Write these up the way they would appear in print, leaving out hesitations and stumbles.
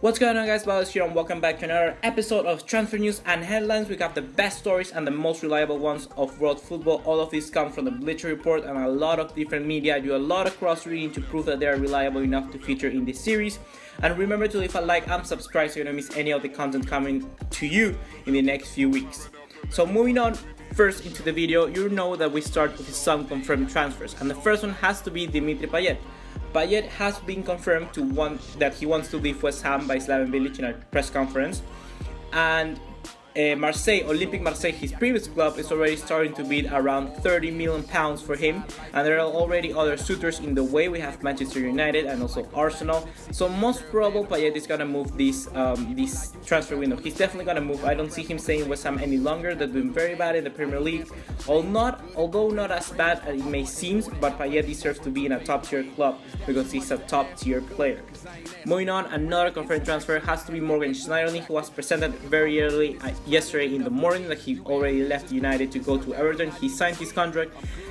What's going on, guys? BELOTTI here and welcome back to another episode of Transfer News and Headlines. We got the best stories and the most reliable ones of world football. All of these come from the Bleacher Report and a lot of different media. I do a lot of cross-reading to prove that they are reliable enough to feature in this series. And remember to leave a like and subscribe so you don't miss any of the content coming to you in the next few weeks. So moving on first into the video, you know that we start with some confirmed transfers. And the first one has to be Dimitri Payet. Payet has been confirmed that he wants to leave West Ham by Slaven Bilic in a press conference, and Olympique Marseille, his previous club, is already starting to bid around £30 million for him, and there are already other suitors in the way. We have Manchester United and also Arsenal, so most probable Payet is gonna move this transfer window. He's definitely gonna move. I don't see him staying in West Ham any longer. They're doing very bad in the Premier League, although not as bad as it may seem, but Payet deserves to be in a top tier club because he's a top tier player. Moving on, another confirmed transfer has to be Morgan Schneiderlin, who was presented very early yesterday in the morning that he already left United to go to Everton. He signed his contract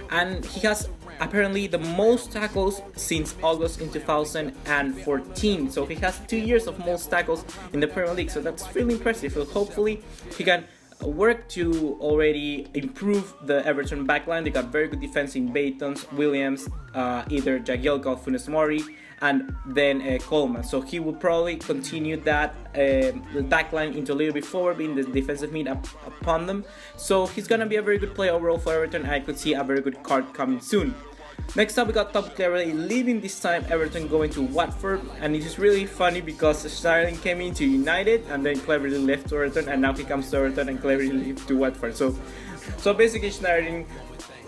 and he has apparently the most tackles since August in 2014. So he has 2 years of most tackles in the Premier League. So that's really impressive. So hopefully he can work to already improve the Everton backline. They got very good defense in Baytons, Williams, either Jagielka or Funes Mori, and then Coleman. So he will probably continue that backline into a little bit forward, being the defensive mid upon them. So he's gonna be a very good player overall for Everton. I could see a very good card coming soon. Next up, we got Tom Cleverley leaving this time Everton, going to Watford, and it is really funny because Schneiderlin came into United and then Cleverley left to Everton, and now he comes to Everton and Cleverley left to Watford. So basically Schneiderlin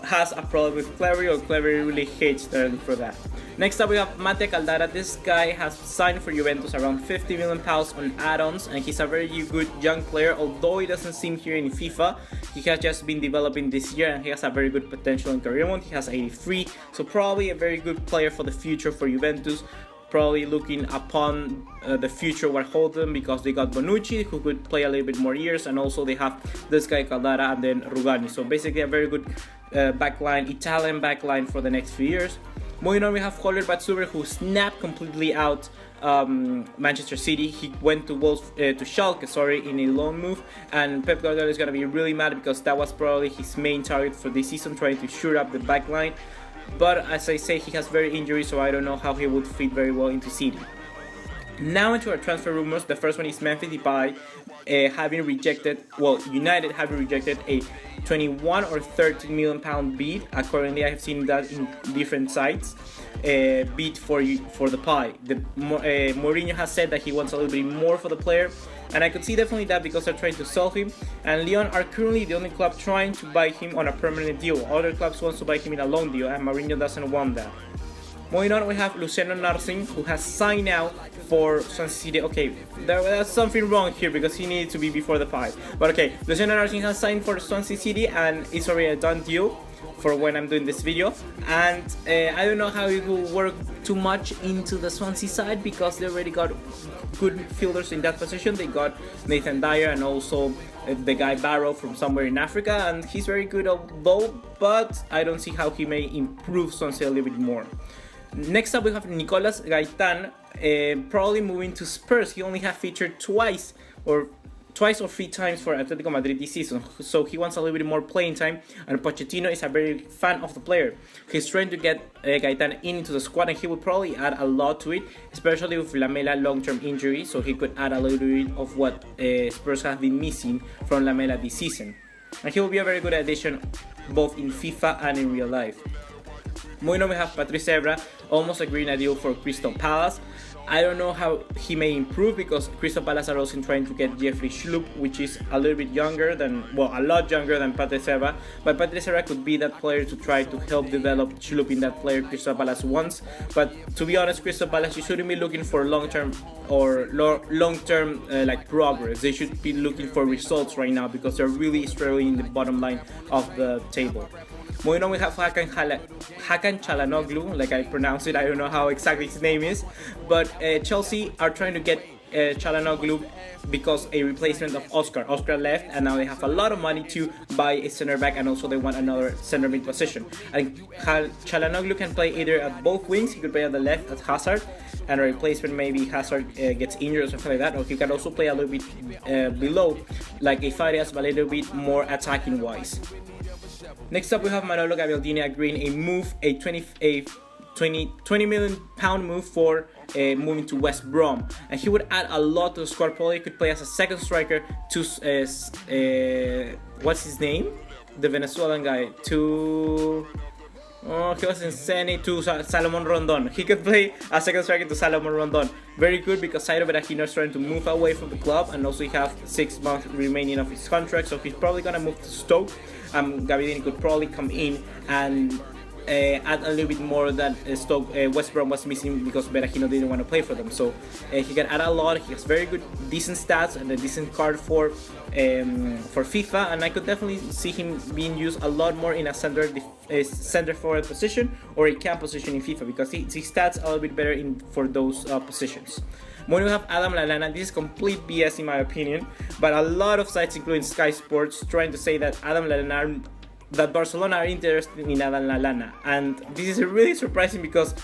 has a problem with Cleverley, or Cleverley really hates Sterling for that. Next up, we have Mate Caldara. This guy has signed for Juventus around £50 million on add-ons, and he's a very good young player. Although he doesn't seem here in FIFA, he has just been developing this year and he has a very good potential in career mode. He has 83, so probably a very good player for the future for Juventus. Probably looking upon the future what hold them, because they got Bonucci, who could play a little bit more years, and also they have this guy Caldara and then Rugani. So basically a very good backline, Italian backline for the next few years. Moving on, we have Holger Badstuber, who snapped completely out Manchester City. He went to Schalke, in a loan move, and Pep Guardiola is gonna be really mad because that was probably his main target for this season, trying to shore up the backline. But as I say, he has very injuries, so I don't know how he would fit very well into City. Now into our transfer rumors. The first one is Memphis Depay United having rejected a 21 or 13 million pound bid. Currently, I have seen that in different sites. Bid for Depay. Mourinho has said that he wants a little bit more for the player, and I could see definitely that because they're trying to sell him. And Lyon are currently the only club trying to buy him on a permanent deal. Other clubs want to buy him in a loan deal, and Mourinho doesn't want that. Moving on, we have Luciano Narsing, who has signed now for Swansea City. Okay, there's something wrong here because he needed to be before the 5. But okay, Luciano Narsing has signed for Swansea City and it's already a done deal for when I'm doing this video. And I don't know how it will work too much into the Swansea side because they already got good fielders in that position. They got Nathan Dyer and also the guy Barrow from somewhere in Africa, and he's very good although, but I don't see how he may improve Swansea a little bit more. Next up, we have Nicolas Gaitan, probably moving to Spurs. He only has featured twice or 3 times for Atletico Madrid this season, so he wants a little bit more playing time, and Pochettino is a very fan of the player. He's trying to get Gaitan into the squad, and he will probably add a lot to it, especially with Lamela long-term injury, so he could add a little bit of what Spurs have been missing from Lamela this season. And he will be a very good addition both in FIFA and in real life. Moving on, we have Patrice Evra almost agreeing a deal for Crystal Palace. I don't know how he may improve because Crystal Palace are also trying to get Jeffrey Schlupp, which is a little bit younger than, a lot younger than Patrice Evra. But Patrice Evra could be that player to try to help develop Schlupp in that player Crystal Palace wants. But to be honest, Crystal Palace, you shouldn't be looking for long-term like progress. They should be looking for results right now because they're really struggling in the bottom line of the table. Moving on, we have Hakan Çalhanoğlu, like I pronounce it, I don't know how exactly his name is, but Chelsea are trying to get Çalhanoğlu because a replacement of Oscar. Oscar left and now they have a lot of money to buy a center back, and also they want another center mid position. And Çalhanoğlu can play either at both wings. He could play at the left as Hazard, and a replacement, maybe Hazard gets injured or something like that, or he can also play a little bit below, like a Farias, but a little bit more attacking wise. Next up we have Manolo Gabaldini agreeing a move, a 20 million pound move for moving to West Brom, and he would add a lot to the squad. Probably could play as a second striker to what's his name, the Venezuelan guy, to he was in Senate, to Salomon Rondon. He could play a second striker to Salomon Rondon. Very good, because Sairo Berahino is trying to move away from the club, and also he has 6 months remaining of his contract, so he's probably gonna move to Stoke. Gabaldini could probably come in and add a little bit more than Stoke West Brom was missing, because Berahino didn't want to play for them. So he can add a lot. He has very good, decent stats and a decent card for FIFA, and I could definitely see him being used a lot more in a center forward position or a cam position in FIFA, because his stats are a little bit better for those positions. When we have Adam Lallana, this is complete BS in my opinion, but a lot of sites, including Sky Sports, trying to say that that Barcelona are interested in Adam Lallana, and this is really surprising because,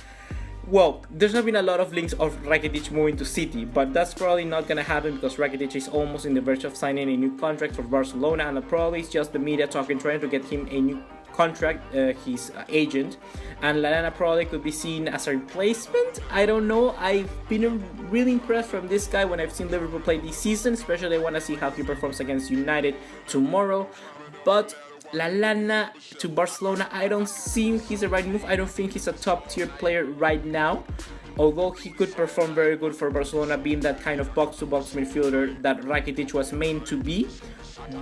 well, there's not been a lot of links of Rakitic moving to City, but that's probably not gonna happen because Rakitic is almost in the verge of signing a new contract for Barcelona, and probably it's just the media talking, trying to get him a new contract, his agent, and Lallana probably could be seen as a replacement. I don't know. I've been really impressed from this guy when I've seen Liverpool play this season, especially I want to see how he performs against United tomorrow, but Lallana to Barcelona, I don't think he's the right move. I don't think he's a top tier player right now, although he could perform very good for Barcelona, being that kind of box-to-box midfielder that Rakitic was meant to be.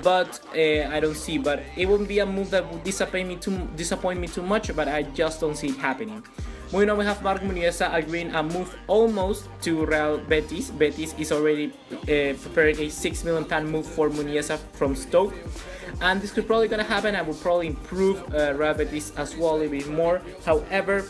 But I don't see, but it wouldn't be a move that would disappoint me too much, but I just don't see it happening. Moving on, we have Marc Muniesa agreeing a move almost to Real Betis. Betis is already preparing a £6 million move for Muniesa from Stoke, and this could probably gonna happen and will probably improve Real Betis as well a little bit more. However,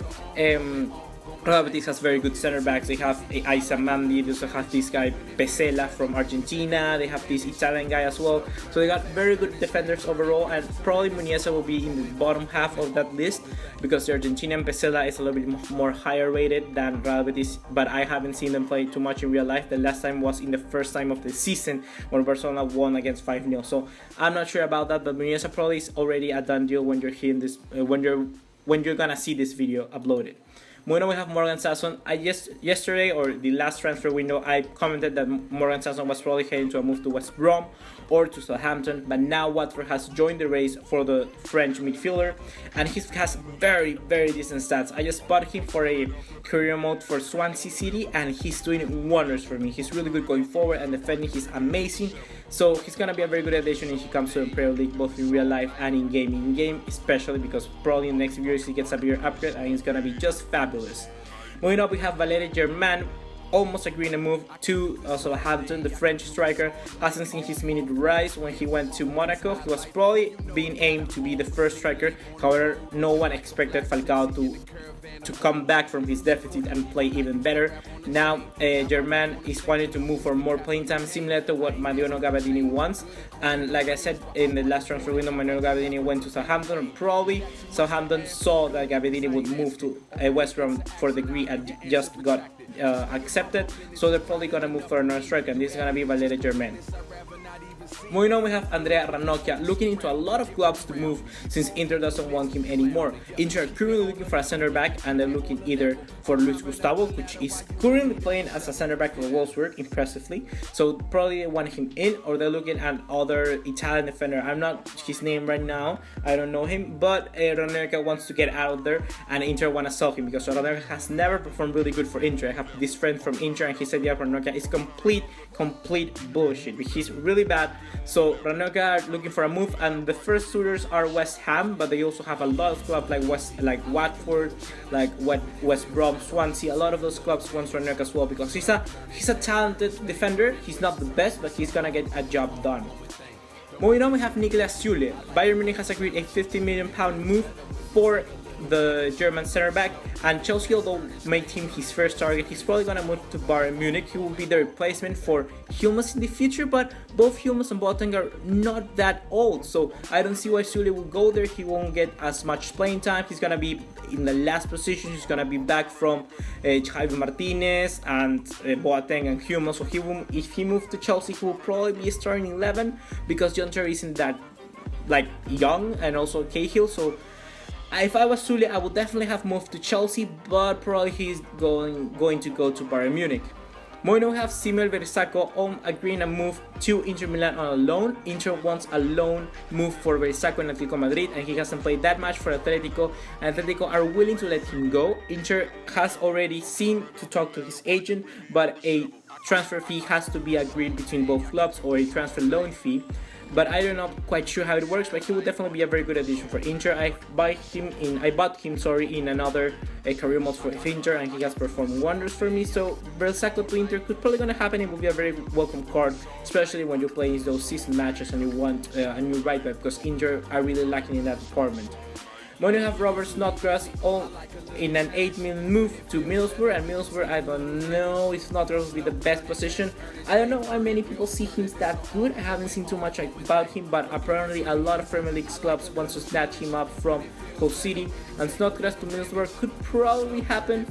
Real Betis has very good center backs. They have Aisa Mandi, they also have this guy Pesela from Argentina, they have this Italian guy as well. So they got very good defenders overall, and probably Muniesa will be in the bottom half of that list because the Argentinian Pesela is a little bit more higher rated than Real Betis, but I haven't seen them play too much in real life. The last time was in the first time of the season when Barcelona won against 5-0. So I'm not sure about that, but Muniesa probably is already a done deal when you're hearing this, when you're gonna see this video uploaded. Moving on, we have Morgan Sanson. Yesterday, or the last transfer window, I commented that Morgan Sanson was probably heading to a move to West Brom or to Southampton, but now Watford has joined the race for the French midfielder, and he has very, very decent stats. I just bought him for a career mode for Swansea City, and he's doing wonders for me. He's really good going forward, and defending he's amazing. So he's gonna be a very good addition if he comes to the Premier League, both in real life and in game. In game, especially because probably in the next few years he gets a bigger upgrade, and he's gonna be just fabulous. Moving up, we have Valeri Germain almost agreeing to move to Southampton. The French striker hasn't seen his minute rise when he went to Monaco. He was probably being aimed to be the first striker. However, no one expected Falcao to come back from his deficit and play even better. Now Germain is wanting to move for more playing time, similar to what Manolo Gabaldini wants. And like I said in the last transfer window, Manolo Gabaldini went to Southampton, and probably Southampton saw that Gabaldini would move to West Brom for the degree and just got accepted, so they're probably gonna move for another striker, and this is gonna be Valeri Germain. Moving on, we have Andrea Ranocchia looking into a lot of clubs to move since Inter doesn't want him anymore. Inter are currently looking for a center back, and they're looking either for Luis Gustavo, which is currently playing as a center back for Wolfsburg impressively, so probably they want him in, or they're looking at other Italian defender. I'm not his name right now, I don't know him, but Ranocchia wants to get out there, and Inter want to sell him because Ranocchia has never performed really good for Inter. I have this friend from Inter, and he said yeah, Ranocchia is complete bullshit. He's really bad. So Ranocchia are looking for a move, and the first suitors are West Ham, but they also have a lot of clubs like Watford, like West Brom, Swansea. A lot of those clubs want Ranocchia as well because he's a talented defender. He's not the best, but he's gonna get a job done. Moving on, we have Niklas Süle. Bayern Munich has agreed a £50 million move for the German center back, and Chelsea, although made him his first target, he's probably gonna move to Bayern Munich. He will be the replacement for Hummels in the future, but both Hummels and Boateng are not that old, so I don't see why Sule will go there. He won't get as much playing time. He's gonna be in the last position. He's gonna be back from Javi Martinez and Boateng and Hummels, so if he moved to Chelsea, he will probably be starting 11 because John Terry isn't that like young, and also Cahill. So if I was Sule, I would definitely have moved to Chelsea, but probably he's going to go to Bayern Munich. Moving on, we have Simil Verisaco on agreeing a move to Inter Milan on a loan. Inter wants a loan move for Verisaco in Atletico Madrid, and he hasn't played that much for Atletico, and Atletico are willing to let him go. Inter has already seen to talk to his agent, but a transfer fee has to be agreed between both clubs, or a transfer loan fee. But I don't know quite sure how it works, but he would definitely be a very good addition for Inter. I bought him in another career mode for Inter, and he has performed wonders for me. So Verisaco to Inter could probably gonna happen. It will be a very welcome card, especially when you're playing those season matches and you want a new right back, because Inter are really lacking in that department. When you have Robert Snodgrass all in an 8 million move to Middlesbrough, and Middlesbrough, I don't know if Snodgrass will be the best position. I don't know how many people see him that good. I haven't seen too much about him, but apparently a lot of Premier League clubs want to snatch him up from Hull City, and Snodgrass to Middlesbrough could probably happen,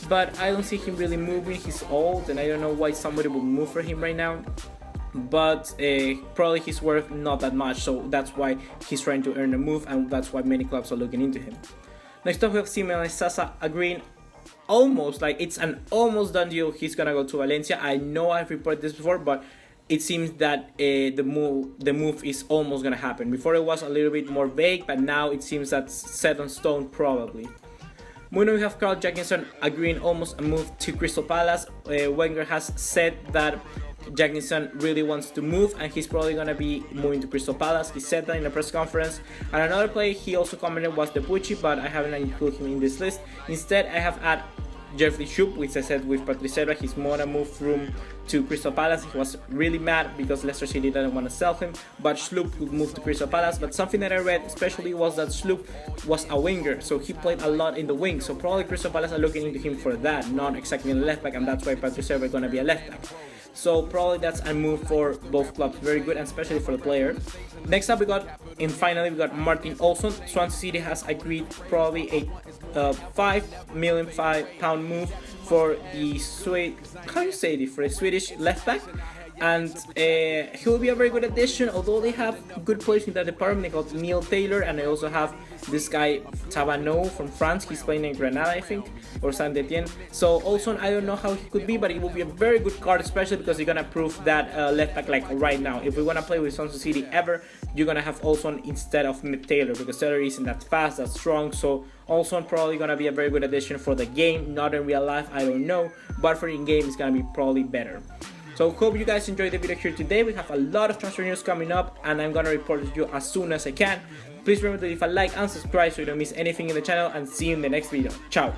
but I don't see him really moving. He's old, and I don't know why somebody would move for him right now. But probably he's worth not that much, so that's why he's trying to earn a move, and that's why many clubs are looking into him. Next up, we have Simon Sasa agreeing almost, like it's an almost done deal. He's gonna go to Valencia. I know I've reported this before, but it seems that the move is almost gonna happen. Before it was a little bit more vague, but now it seems that's set on stone probably. Moving on, we have Carl Jackinson agreeing almost a move to Crystal Palace. Wenger has said that Jackinson really wants to move, and he's probably going to be moving to Crystal Palace. He said that in a press conference. And another player he also commented was Debuchy, but I haven't included him in this list. Instead, I have added Jeffrey Schlupp, which I said with Patriceira, he's more a move to Crystal Palace. He was really mad because Leicester City didn't want to sell him, but Schlupp would move to Crystal Palace. But something that I read especially was that Schlupp was a winger, so he played a lot in the wing, so probably Crystal Palace are looking into him for that, not exactly a left back, and that's why Patriceira is going to be a left back. So probably that's a move for both clubs, very good, and especially for the player. Next up, finally we got Martin Olsson. Swansea City has agreed probably a £5 million move for the Swedish left back, and he will be a very good addition. Although they have good players in that department, they got Neil Taylor, and they also have this guy Tabano from France. He's playing in Granada, I think, or Saint Etienne. So also I don't know how he could be, but it will be a very good card, especially because you're gonna prove that left back like right now. If we wanna play with Swansea City ever, you're gonna have Olson instead of Taylor, because Taylor isn't that fast, that strong. So Olson probably gonna be a very good addition for the game, not in real life, I don't know, but for in game it's gonna be probably better. So hope you guys enjoyed the video here today. We have a lot of transfer news coming up, and I'm gonna report it to you as soon as I can. Please remember to leave a like and subscribe so you don't miss anything in the channel, and see you in the next video. Ciao!